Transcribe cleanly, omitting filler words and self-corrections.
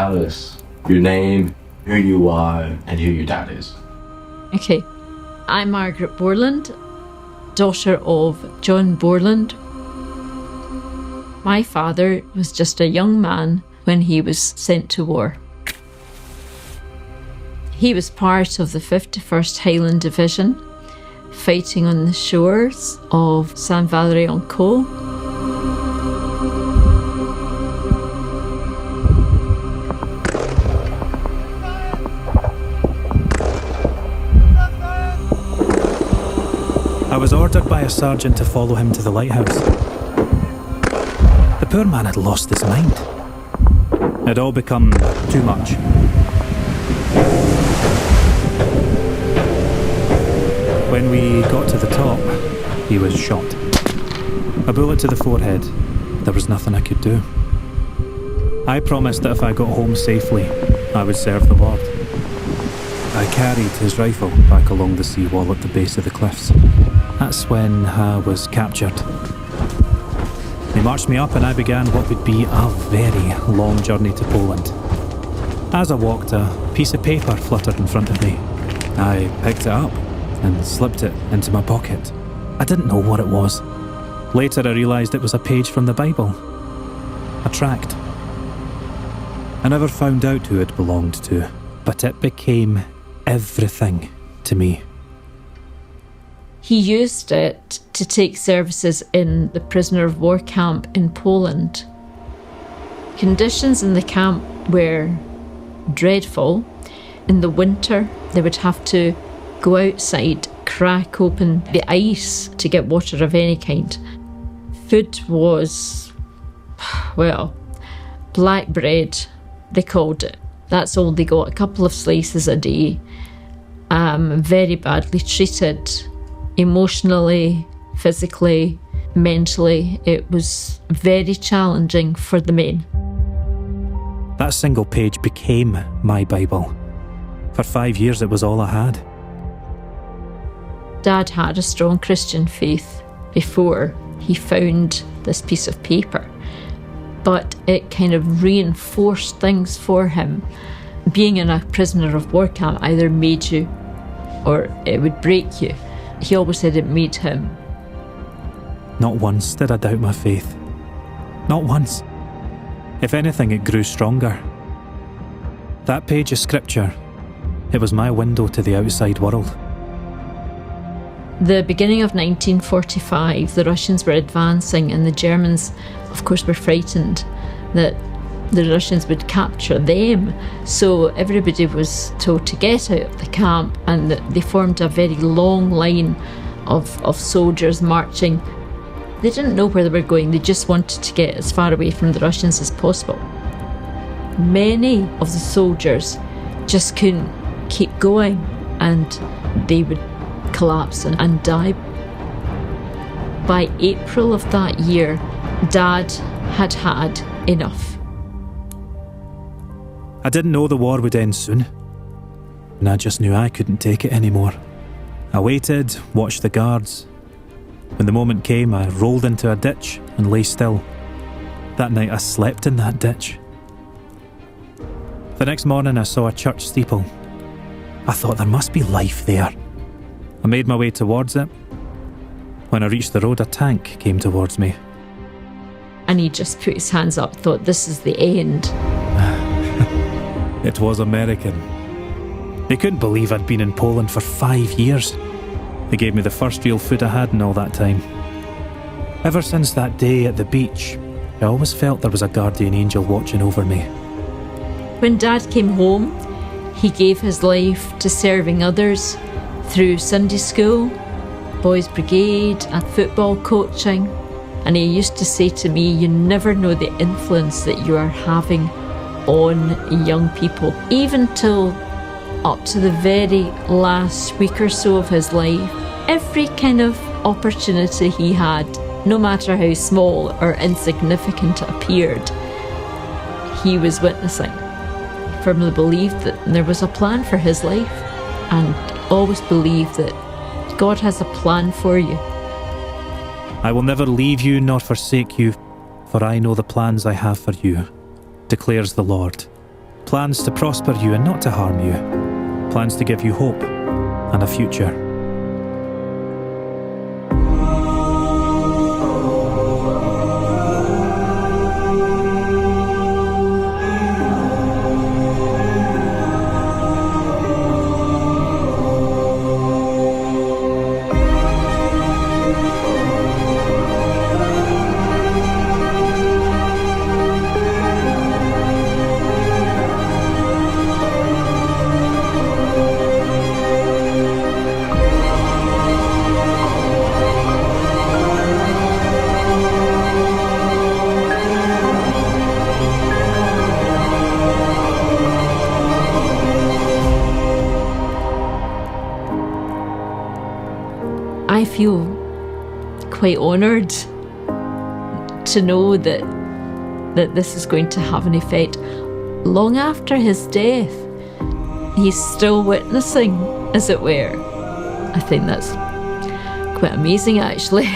tell us your name, who you are, and who your dad is. Okay. I'm Margaret Borland, daughter of John Borland. My father was just a young man when he was sent to war. He was part of the 51st Highland Division, fighting on the shores of Saint-Valery-en-Caux. I was ordered by a sergeant to follow him to the lighthouse. The poor man had lost his mind. It had all become too much. When we got to the top, he was shot. A bullet to the forehead. There was nothing I could do. I promised that if I got home safely, I would serve the Lord. I carried his rifle back along the seawall at the base of the cliffs. That's when I was captured. They marched me up and I began what would be a very long journey to Poland. As I walked, a piece of paper fluttered in front of me. I picked it up and slipped it into my pocket. I didn't know what it was. Later I realised it was a page from the Bible. A tract. I never found out who it belonged to, but it became everything to me. He used it to take services in the prisoner of war camp in Poland. Conditions in the camp were dreadful. In the winter, they would have to go outside, crack open the ice to get water of any kind. Food was, well, black bread, they called it. That's all they got, a couple of slices a day. Very badly treated, emotionally, physically, mentally. It was very challenging for the men. That single page became my Bible. For 5 years, it was all I had. Dad had a strong Christian faith before he found this piece of paper, but it kind of reinforced things for him. Being in a prisoner of war camp either made you or it would break you. He always said it made him. Not once did I doubt my faith. Not once. If anything, it grew stronger. That page of scripture, it was my window to the outside world. The beginning of 1945, the Russians were advancing and the Germans, of course, were frightened that the Russians would capture them. So everybody was told to get out of the camp, and they formed a very long line of soldiers marching. They didn't know where they were going, they just wanted to get as far away from the Russians as possible. Many of the soldiers just couldn't keep going and they would collapse and die. By April of that year, Dad had had enough. I didn't know the war would end soon, and I just knew I couldn't take it anymore. I waited, watched the guards. When the moment came, I rolled into a ditch and lay still. That night I slept in that ditch. The next morning I saw a church steeple. I thought there must be life there. I made my way towards it. When I reached the road, a tank came towards me. And he just put his hands up, thought, this is the end. It was American. They couldn't believe I'd been in Poland for 5 years. They gave me the first real food I had in all that time. Ever since that day at the beach, I always felt there was a guardian angel watching over me. When Dad came home, he gave his life to serving others through Sunday school, boys' brigade and football coaching. And he used to say to me, you never know the influence that you are having on young people. Even till up to the very last week or so of his life, every kind of opportunity he had, no matter how small or insignificant it appeared, he was witnessing. He firmly believed that there was a plan for his life, and always believed that God has a plan for you. I will never leave you nor forsake you, for I know the plans I have for you, declares the Lord. Plans to prosper you and not to harm you. Plans to give you hope and a future. I feel quite honoured to know that this is going to have an effect long after his death. He's still witnessing, as it were. I think that's quite amazing, actually.